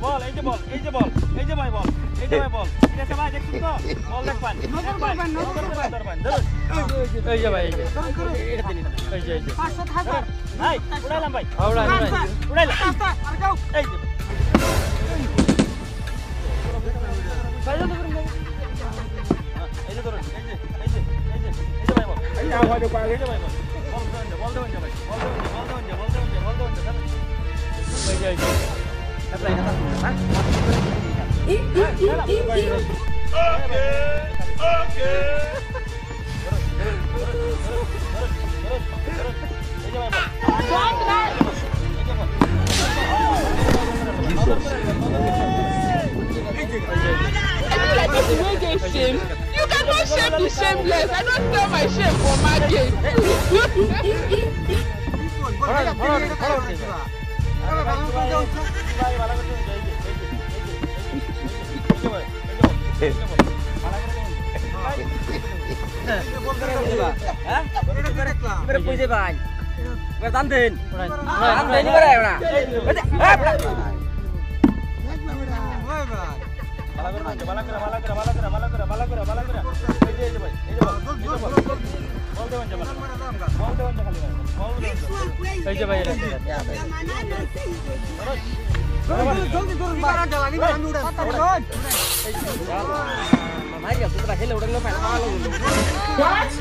বল এই যে বল এই যে ভাই বল ঠিক আছে ভাই দেখুন তো বল দেখবেন এই যে ভাই এটা দিন এই যে 500 টাকা ভাই উড়াইলাম ভাই উড়াইলাম আর যাও এই যে এই যে ধরুন এই যে ভাই বল এই যে ভাই বল এই যে ভাই বল দেবেন ভাই বল দেবেন এই যে apply na tayo ha Shame. You cannot shame the shameless. I don't tell my shame for my game.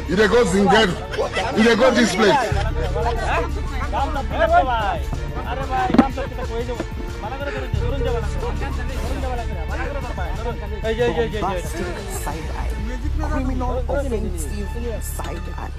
You dey go Zinger. You dey go this place. Side eye. Criminal opening side eye.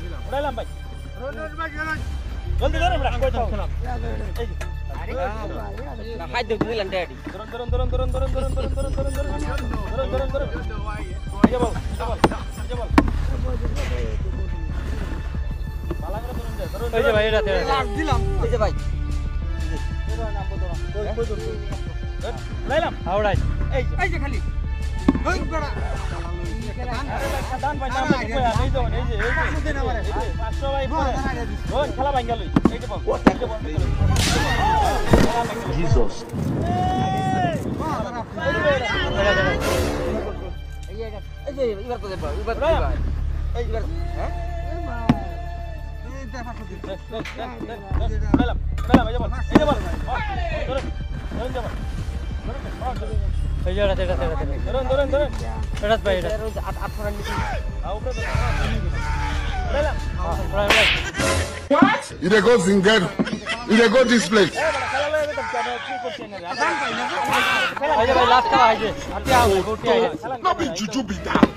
Jesus. You dey go Zinger. You dey go this place. No be juju be that.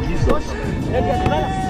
Jesus.